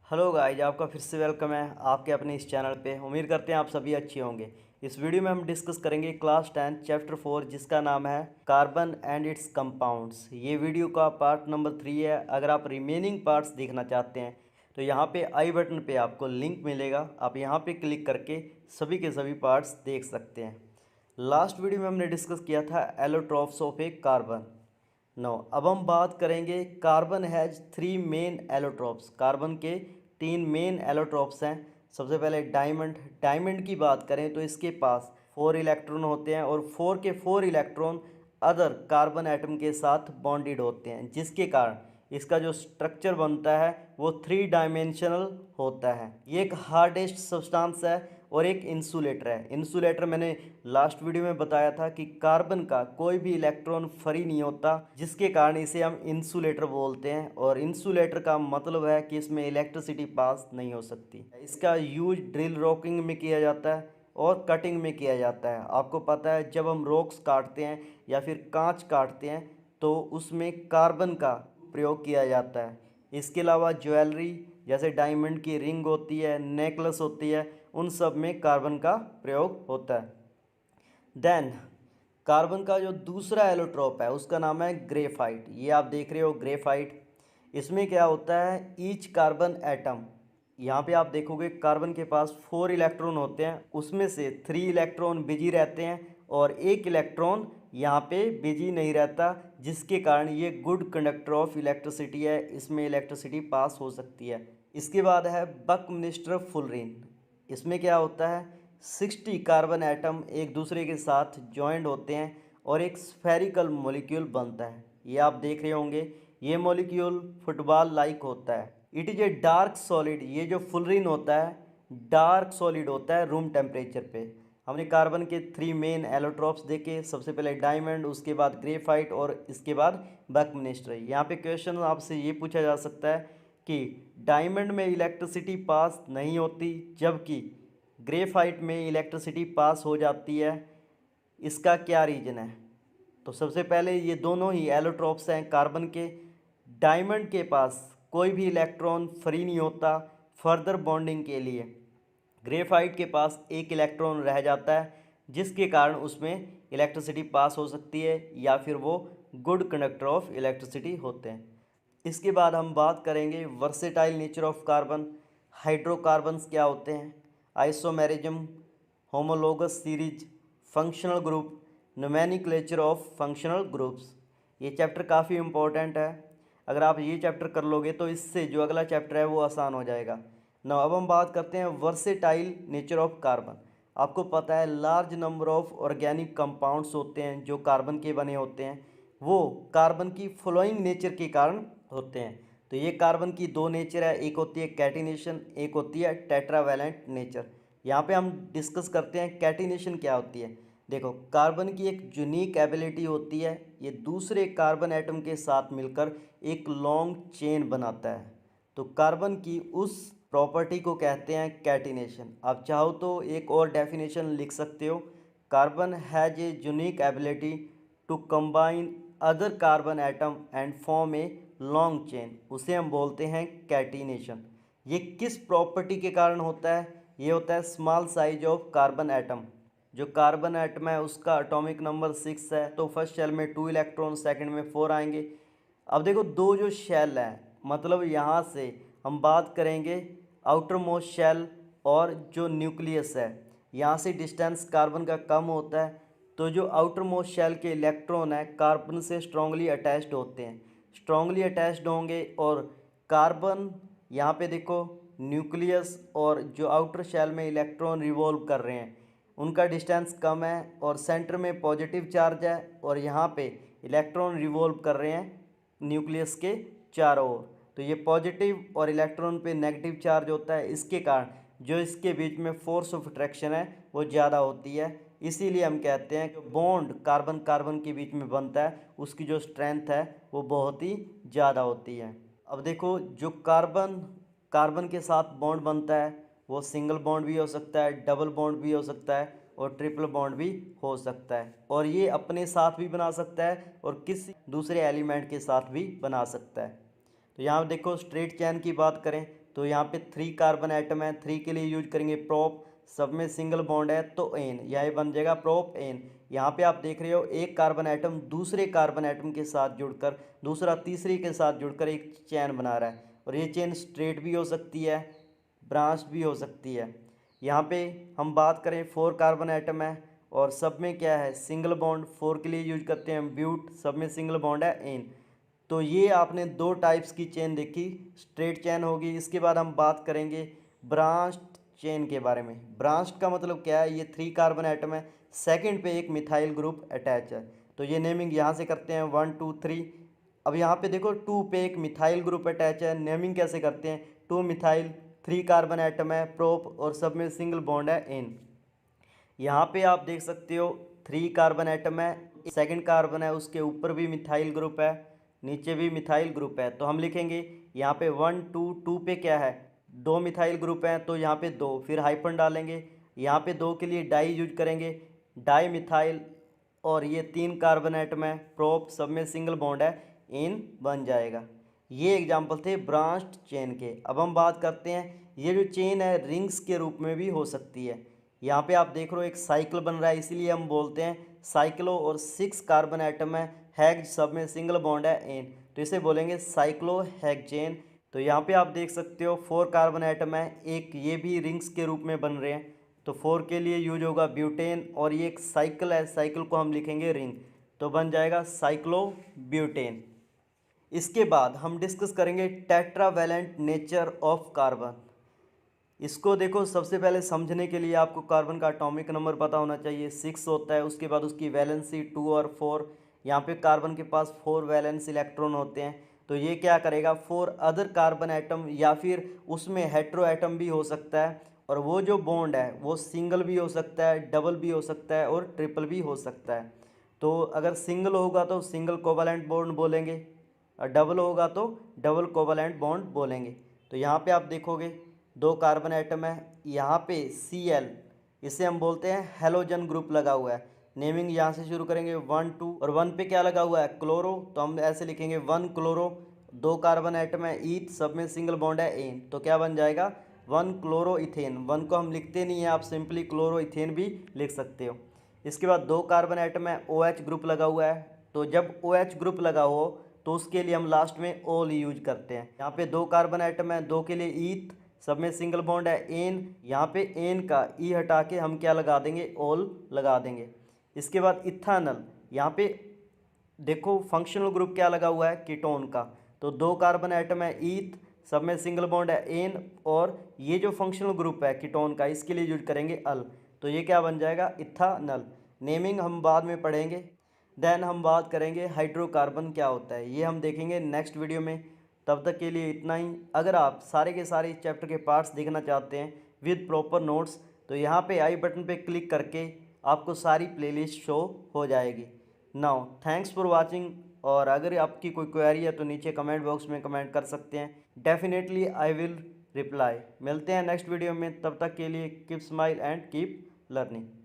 Hello guys, आपका फिर से वेलकम है आपके अपने इस चैनल पे। उम्मीद करते हैं आप सभी अच्छे होंगे। इस वीडियो में हम डिस्कस करेंगे क्लास 10 चैप्टर 4 जिसका नाम है कार्बन एंड इट्स कंपाउंड्स। ये वीडियो का पार्ट नंबर 3 है। अगर आप रिमेनिंग पार्ट्स देखना चाहते हैं तो यहाँ पे आई बटन पे आपको लिंक मिलेगा, आप यहाँ पे क्लिक करके सभी के सभी पार्ट्स देख सकते हैं। लास्ट वीडियो में हमने डिस्कस किया था allotropes of a carbon. No, अब हम बात करेंगे carbon has 3 main allotropes. Carbon के 3 मेन एलोट्रॉप्स हैं। सबसे पहले डायमंड। डायमंड की बात करें तो इसके पास 4 इलेक्ट्रॉन होते हैं और 4 के 4 इलेक्ट्रॉन अदर कार्बन एटम के साथ बॉन्डेड होते हैं, जिसके कारण इसका जो स्ट्रक्चर बनता है वो 3 डायमेंशनल होता है। ये एक हार्डेस्ट सब्सटेंस है और एक इंसुलेटर है। इंसुलेटर मैंने लास्ट वीडियो में बताया था कि कार्बन का कोई भी इलेक्ट्रॉन फ्री नहीं होता, जिसके कारण इसे हम इंसुलेटर बोलते हैं। और इंसुलेटर का मतलब है कि इसमें इलेक्ट्रिसिटी पास नहीं हो सकती। इसका यूज ड्रिल रॉकिंग में किया जाता है और कटिंग में किया जाता है। आपको पता है जब हम रॉक्स काटते हैं या फिर कांच काटते हैं तो उसमें कार्बन का प्रयोग किया जाता है। इसके अलावा ज्वेलरी जैसे डायमंड की रिंग होती है, नेकलेस होती है, उन सब में कार्बन का प्रयोग होता है। देन कार्बन का जो दूसरा एलोट्रॉप है उसका नाम है ग्रेफाइट। ये आप देख रहे हो ग्रेफाइट। इसमें क्या होता है, ईच कार्बन एटम, यहाँ पे आप देखोगे कार्बन के पास 4 इलेक्ट्रॉन होते हैं, उसमें से 3 इलेक्ट्रॉन बिजी रहते हैं और 1 इलेक्ट्रॉन यहाँ पे बिजी नहीं रहता, जिसके कारण ये गुड कंडक्टर ऑफ इलेक्ट्रिसिटी है। इसमें इलेक्ट्रिसिटी पास हो सकती है। इसके बाद है बकमिंस्टर फुलरिन। इसमें क्या होता है, 60 कार्बन एटम एक दूसरे के साथ जॉइंट होते हैं और एक स्फेरिकल मॉलिक्यूल बनता है। ये आप देख रहे होंगे, ये मॉलिक्यूल फुटबॉल लाइक होता है। It is a dark solid. ये जो फुलरिन होता है डार्क सॉलिड होता है रूम टेम्परेचर पे। हमने कार्बन के 3 मेन एलोट्रॉप्स देखे, सबसे पहले डायमंड, उसके बाद ग्रेफाइट और इसके बाद बकमिंस्टर। यहाँ पे क्वेश्चन आपसे ये पूछा जा सकता है कि डायमंड में इलेक्ट्रिसिटी पास नहीं होती जबकि ग्रेफाइट में इलेक्ट्रिसिटी पास हो जाती है, इसका क्या रीज़न है? तो सबसे पहले ये दोनों ही एलोट्रॉप्स हैं कार्बन के। डायमंड के पास कोई भी इलेक्ट्रॉन फ्री नहीं होता फर्दर बॉन्डिंग के लिए। ग्रेफाइट के पास 1 इलेक्ट्रॉन रह जाता है, जिसके कारण उसमें इलेक्ट्रिसिटी पास हो सकती है या फिर वो गुड कंडक्टर ऑफ इलेक्ट्रिसिटी होते हैं। इसके बाद हम बात करेंगे versatile nature of carbon. Hydrocarbons क्या होते हैं, isomerism, homologous series, functional group, nomenclature of functional groups. ये चैप्टर काफ़ी इंपॉर्टेंट है। अगर आप ये चैप्टर कर लोगे तो इससे जो अगला चैप्टर है वो आसान हो जाएगा ना। अब हम बात करते हैं वर्सेटाइल नेचर ऑफ कार्बन। आपको पता है large number of organic compounds होते हैं जो कार्बन के बने होते हैं, वो कार्बन की फ्लोइंग नेचर के कारण होते हैं। तो ये कार्बन की 2 नेचर है, एक होती है कैटिनेशन, एक होती है टेट्रावैलेंट नेचर। यहाँ पे हम डिस्कस करते हैं कैटिनेशन क्या होती है। देखो, कार्बन की एक यूनिक एबिलिटी होती है, ये दूसरे कार्बन एटम के साथ मिलकर एक लॉन्ग चेन बनाता है। तो कार्बन की उस प्रॉपर्टी को कहते हैं कैटिनेशन। आप चाहो तो एक और डेफिनेशन लिख सकते हो, carbon has a unique ability to combine other carbon atom and form a long chain. उसे हम बोलते हैं कैटिनेशन। ये किस प्रॉपर्टी के कारण होता है? ये होता है small size of carbon atom. जो कार्बन एटम है उसका एटॉमिक नंबर 6 है, तो फर्स्ट शेल में 2 इलेक्ट्रॉन, सेकंड में 4 आएंगे। अब देखो, दो जो शेल है, मतलब यहाँ से हम बात करेंगे आउटर मोस्ट शेल और जो न्यूक्लियस है, यहाँ से डिस्टेंस कार्बन का कम होता है, तो जो आउटर मोस्ट शेल के इलेक्ट्रॉन है कार्बन से स्ट्रांगली अटैच्ड होते हैं, स्ट्रांगली अटैच्ड होंगे। और कार्बन यहाँ पे देखो, न्यूक्लियस और जो आउटर शेल में इलेक्ट्रॉन रिवॉल्व कर रहे हैं उनका डिस्टेंस कम है और सेंटर में पॉजिटिव चार्ज है और यहाँ पे इलेक्ट्रॉन रिवॉल्व कर रहे हैं न्यूक्लियस के चारों ओर। तो ये पॉजिटिव और इलेक्ट्रॉन पे नेगेटिव चार्ज होता है, इसके कारण जो इसके बीच में फोर्स ऑफ अट्रैक्शन है वो ज़्यादा होती है। इसीलिए हम कहते हैं कि बॉन्ड कार्बन कार्बन के बीच में बनता है उसकी जो स्ट्रेंथ है वो बहुत ही ज़्यादा होती है। अब देखो, जो कार्बन कार्बन के साथ बॉन्ड बनता है वो सिंगल बॉन्ड भी हो सकता है, डबल बॉन्ड भी हो सकता है और ट्रिपल बॉन्ड भी हो सकता है। और ये अपने साथ भी बना सकता है और किसी दूसरे एलिमेंट के साथ भी बना सकता है। तो यहाँ देखो, स्ट्रेट चेन की बात करें तो यहाँ पे 3 कार्बन एटम है, 3 के लिए यूज करेंगे प्रोप, सब में सिंगल बॉन्ड है तो एन, यह बन जाएगा प्रोप एन। यहाँ पे आप देख रहे हो एक कार्बन एटम दूसरे कार्बन एटम के साथ जुड़कर, दूसरा तीसरे के साथ जुड़कर एक चेन बना रहा है, और ये चेन स्ट्रेट भी हो सकती है, ब्रांच भी हो सकती है। यहाँ पे हम बात करें 4 कार्बन एटम है और सब में क्या है सिंगल बॉन्ड, 4 के लिए यूज करते हैं ब्यूट, सब में सिंगल बॉन्ड है एन। तो ये आपने 2 टाइप्स की चेन देखी, स्ट्रेट चेन होगी। इसके बाद हम बात करेंगे ब्रांच्ड चेन के बारे में। ब्रांच्ड का मतलब क्या है, ये 3 कार्बन एटम है, सेकंड पे एक मिथाइल ग्रुप अटैच है, तो ये नेमिंग यहाँ से करते हैं 1 2 3। अब यहाँ पे देखो 2 पे एक मिथाइल ग्रुप अटैच है, नेमिंग कैसे करते हैं, 2 मिथाइल, 3 कार्बन एटम है प्रोप और सब में सिंगल बॉन्ड है एन। यहाँ पे आप देख सकते हो 3 कार्बन एटम है, सेकंड कार्बन है उसके ऊपर भी मिथाइल ग्रुप है, नीचे भी मिथाइल ग्रुप है, तो हम लिखेंगे यहाँ पे 1 2 2 पे क्या है 2 मिथाइल ग्रुप हैं, तो यहाँ पे 2, फिर हाइफन डालेंगे, यहाँ पे 2 के लिए डाई यूज करेंगे, डाई मिथाइल, और ये 3 कार्बन एटम है प्रोप, सब में सिंगल बॉन्ड है इन बन जाएगा। ये एग्जाम्पल थे ब्रांच्ड चेन के। अब हम बात करते हैं ये जो चेन है रिंग्स के रूप में भी हो सकती है। यहाँ पे आप देख रहे हो एक साइकिल बन रहा है, इसीलिए हम बोलते हैं साइक्लो, और 6 कार्बन एटम है, हैग, सब में सिंगल बॉन्ड है एन, तो इसे बोलेंगे साइक्लो हेक्सेन। तो यहाँ पे आप देख सकते हो 4 कार्बन एटम है, एक ये भी रिंग्स के रूप में बन रहे हैं, तो 4 के लिए यूज होगा ब्यूटेन, और ये एक साइकिल है, साइकिल को हम लिखेंगे रिंग, तो बन जाएगा साइक्लो ब्यूटेन। इसके बाद हम डिस्कस करेंगे टेट्रावैलेंट नेचर ऑफ कार्बन। इसको देखो, सबसे पहले समझने के लिए आपको कार्बन का एटॉमिक नंबर पता होना चाहिए, 6 होता है। उसके बाद उसकी वैलेंसी 2 और 4, यहाँ पे कार्बन के पास 4 वैलेंस इलेक्ट्रॉन होते हैं, तो ये क्या करेगा 4 अदर कार्बन एटम, या फिर उसमें हेट्रो एटम भी हो सकता है, और वो जो बॉन्ड है वो सिंगल भी हो सकता है, डबल भी हो सकता है, और ट्रिपल भी हो सकता है। तो अगर सिंगल होगा तो सिंगल कोवैलेंट बॉन्ड बोलेंगे, और डबल होगा तो डबल कोवैलेंट बॉन्ड बोलेंगे। तो यहाँ पे आप देखोगे 2 कार्बन एटम है, यहाँ पे Cl, इसे हम बोलते हैं हेलोजन ग्रुप लगा हुआ है, नेमिंग यहाँ से शुरू करेंगे 1 2, और 1 पे क्या लगा हुआ है क्लोरो, तो हम ऐसे लिखेंगे 1 क्लोरो, 2 कार्बन एटम है ईथ, सब में सिंगल बॉन्ड है एन, तो क्या बन जाएगा 1 क्लोरो इथेन। 1 को हम लिखते नहीं है, आप सिंपली क्लोरो इथेन भी लिख सकते हो। इसके बाद 2 कार्बन एटम है, OH ग्रुप लगा हुआ है, तो जब OH ग्रुप लगा हो तो उसके लिए हम लास्ट में ओल यूज करते हैं। यहाँ पे 2 कार्बन एटम है, 2 के लिए ईथ, सब में सिंगल बॉन्ड है एन, यहाँ पे एन का ई हटा के हम क्या लगा देंगे ओल लगा देंगे। इसके बाद इथानल, यहाँ पे देखो फंक्शनल ग्रुप क्या लगा हुआ है कीटोन का, तो 2 कार्बन एटम है ईथ, सब में सिंगल बॉन्ड है एन, और ये जो फंक्शनल ग्रुप है कीटोन का इसके लिए यूज करेंगे अल, तो ये क्या बन जाएगा इथानल। नेमिंग हम बाद में पढ़ेंगे। देन हम बात करेंगे हाइड्रोकार्बन क्या होता है, ये हम देखेंगे नेक्स्ट वीडियो में। तब तक के लिए इतना ही। अगर आप सारे के सारे चैप्टर के पार्ट्स देखना चाहते हैं विद प्रॉपर नोट्स, तो यहाँ पे आई बटन पे क्लिक करके आपको सारी प्लेलिस्ट शो हो जाएगी। नाउ थैंक्स फॉर वाचिंग, और अगर आपकी कोई क्वेरी है तो नीचे कमेंट बॉक्स में कमेंट कर सकते हैं, डेफिनेटली आई विल रिप्लाई। मिलते हैं नेक्स्ट वीडियो में, तब तक के लिए keep smile and keep learning.